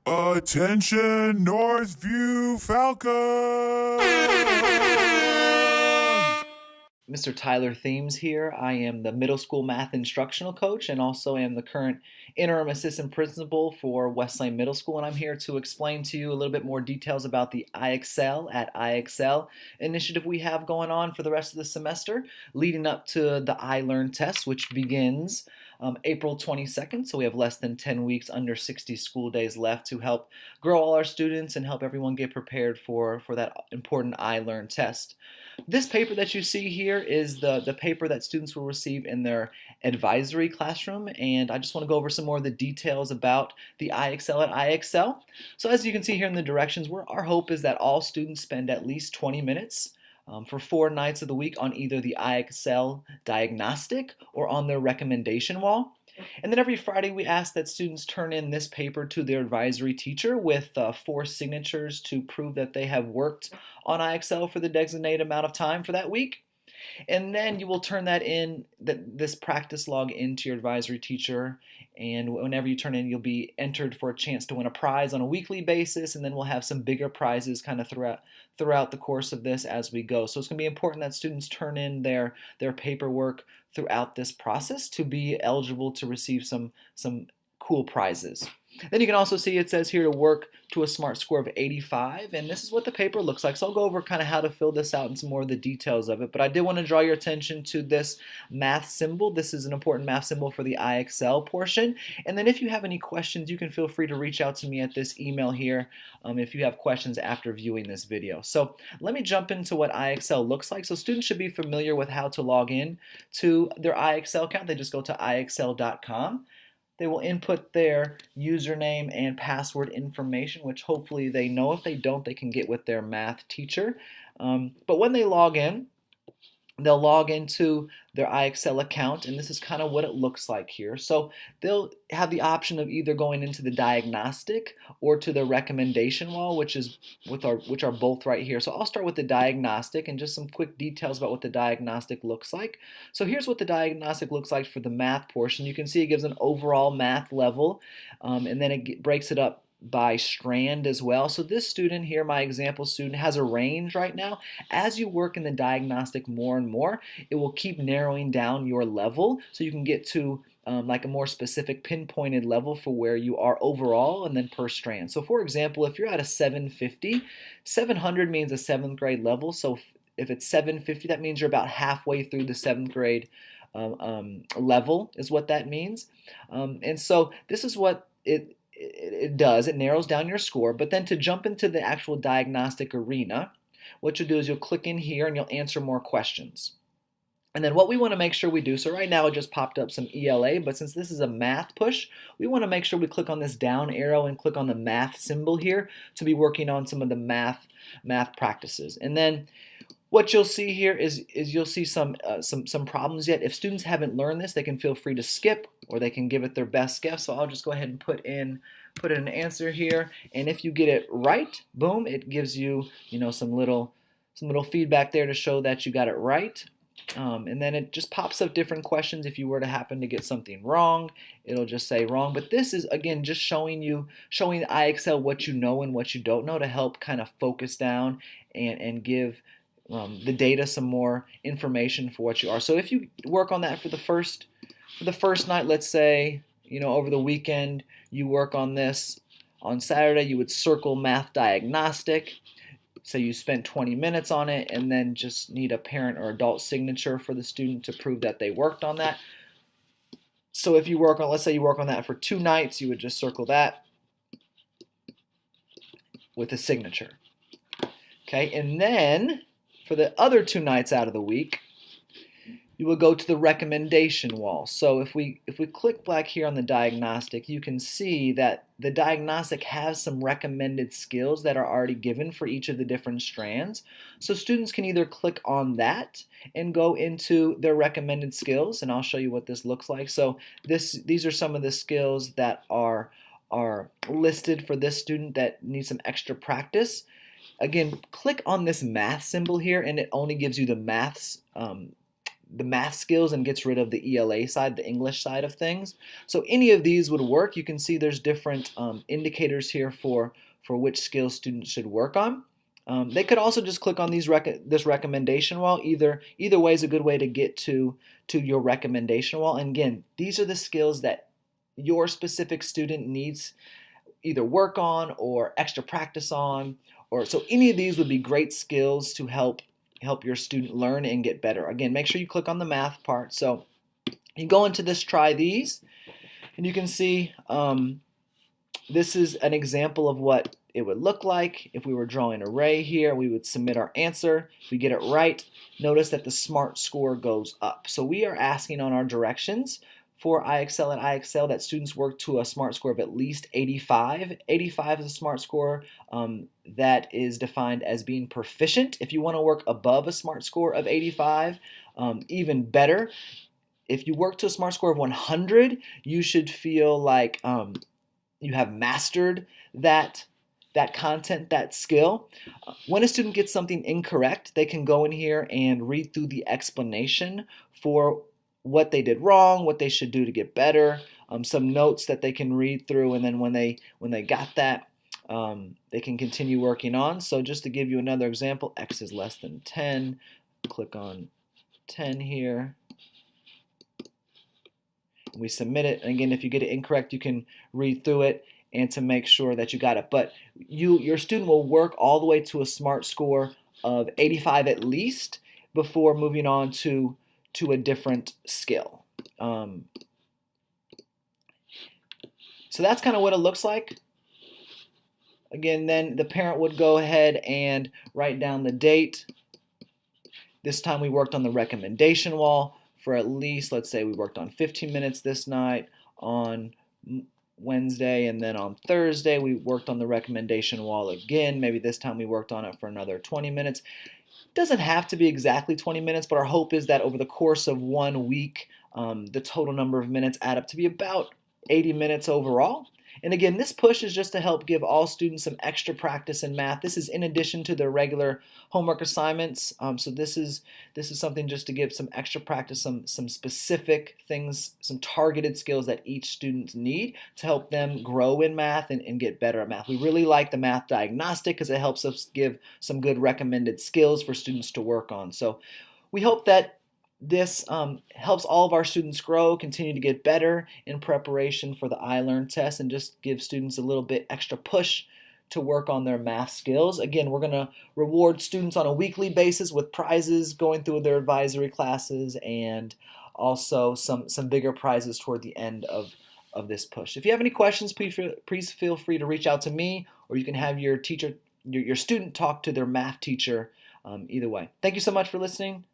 Attention, Northview Falcons! Mr. Tyler Themes here. I am the middle school math instructional coach and also am the current interim assistant principal for Westlane Middle School. And I'm here to explain to you a little bit more details about the iExcel at iExcel initiative we have going on for the rest of the semester, leading up to the iLearn test, which begins April 22nd. So we have less than 10 weeks, under 60 school days left to help grow all our students and help everyone get prepared for that important iLearn test. This paper that you see here is the paper that students will receive in their advisory classroom, and I just want to go over some more of the details about the iExcel at iExcel. So as you can see here in the directions, our hope is that all students spend at least 20 minutes for 4 nights of the week on either the iExcel diagnostic or on their recommendation wall. And then every Friday we ask that students turn in this paper to their advisory teacher with 4 signatures to prove that they have worked on iExcel for the designated amount of time for that week. And then you will turn that in, this practice log into your advisory teacher, and whenever you turn in, you'll be entered for a chance to win a prize on a weekly basis, and then we'll have some bigger prizes kind of throughout the course of this as we go. So it's going to be important that students turn in their paperwork throughout this process to be eligible to receive some cool prizes. Then you can also see it says here to work to a SMART score of 85, and this is what the paper looks like. So I'll go over kind of how to fill this out and some more of the details of it, but I did want to draw your attention to this math symbol. This is an important math symbol for the iExcel portion. And then if you have any questions, you can feel free to reach out to me at this email here if you have questions after viewing this video. So let me jump into what iExcel looks like. So students should be familiar with how to log in to their iExcel account. They just go to iexcel.com. They will input their username and password information, which hopefully they know. If they don't, they can get with their math teacher. But when they log in, they'll log into their iExcel account, and this is kind of what it looks like here. So they'll have the option of either going into the diagnostic or to the recommendation wall, which are both right here. So I'll start with the diagnostic and just some quick details about what the diagnostic looks like. So here's what the diagnostic looks like for the math portion. You can see it gives an overall math level, and then it breaks it up by strand as well. So this student here, my example student, has a range right now. As you work in the diagnostic more and more, it will keep narrowing down your level so you can get to like a more specific pinpointed level for where you are overall and then per strand. So for example, if you're at a 750, 700 means a 7th grade level. So if it's 750, that means you're about halfway through the 7th grade level is what that means. And so this is what it does. It narrows down your score. But then to jump into the actual diagnostic arena, what you'll do is you'll click in here and you'll answer more questions. And then what we want to make sure we do, so right now it just popped up some ELA, but since this is a math push, we want to make sure we click on this down arrow and click on the math symbol here to be working on some of the math practices. And then what you'll see here is you'll see some problems yet. If students haven't learned this, they can feel free to skip or they can give it their best guess. So I'll just go ahead and put in an answer here, and if you get it right, boom, it gives you some little feedback there to show that you got it right. And then it just pops up different questions. If you were to happen to get something wrong, it'll just say wrong. But this is again just showing iExcel what you know and what you don't know to help kind of focus down and give the data some more information for what you are. So if you work on that for the first night, let's say over the weekend you work on this. On Saturday you would circle math diagnostic. So you spent 20 minutes on it and then just need a parent or adult signature for the student to prove that they worked on that. So if you work on, let's say you work on that for 2 nights, you would just circle that with a signature. Okay, and then for the other 2 nights out of the week, you will go to the recommendation wall. So if we click back here on the diagnostic, you can see that the diagnostic has some recommended skills that are already given for each of the different strands. So students can either click on that and go into their recommended skills, and I'll show you what this looks like. So these are some of the skills that are listed for this student that needs some extra practice. Again, click on this math symbol here and it only gives you the maths the math skills and gets rid of the ELA side, the English side of things. So any of these would work. You can see there's different indicators here for which skills students should work on. They could also just click on this recommendation wall. Either way is a good way to get to your recommendation wall. And again, these are the skills that your specific student needs either work on or extra practice on, or so any of these would be great skills to help your student learn and get better. Again, make sure you click on the math part. So you go into this try these, and you can see this is an example of what it would look like if we were drawing an array here. We would submit our answer. If we get it right, notice that the SMART score goes up. So we are asking on our directions for IXL and IXL that students work to a SMART score of at least 85. 85 is a SMART score that is defined as being proficient. If you want to work above a SMART score of 85, even better. If you work to a SMART score of 100, you should feel like you have mastered that content, that skill. When a student gets something incorrect, they can go in here and read through the explanation for what they did wrong, what they should do to get better, some notes that they can read through, and then when they got that, they can continue working on. So just to give you another example, x is less than 10. Click on 10 here. We submit it. And again, if you get it incorrect, you can read through it and to make sure that you got it. But your student will work all the way to a SMART score of 85 at least before moving on to a different skill. So that's kind of what it looks like. Again, then the parent would go ahead and write down the date. This time we worked on the recommendation wall for at least, let's say we worked on 15 minutes this night on Wednesday, and then on Thursday we worked on the recommendation wall again. Maybe this time we worked on it for another 20 minutes. Doesn't have to be exactly 20 minutes, but our hope is that over the course of 1 week, the total number of minutes add up to be about 80 minutes overall. And again, this push is just to help give all students some extra practice in math. This is in addition to their regular homework assignments. So this is something just to give some extra practice, some specific things, some targeted skills that each student need to help them grow in math and get better at math. We really like the math diagnostic because it helps us give some good recommended skills for students to work on. So we hope that this helps all of our students grow, continue to get better in preparation for the iLearn test, and just give students a little bit extra push to work on their math skills. Again, we're going to reward students on a weekly basis with prizes going through their advisory classes, and also some bigger prizes toward the end of this push. If you have any questions, please feel free to reach out to me, or you can have your student talk to their math teacher. Either way. Thank you so much for listening.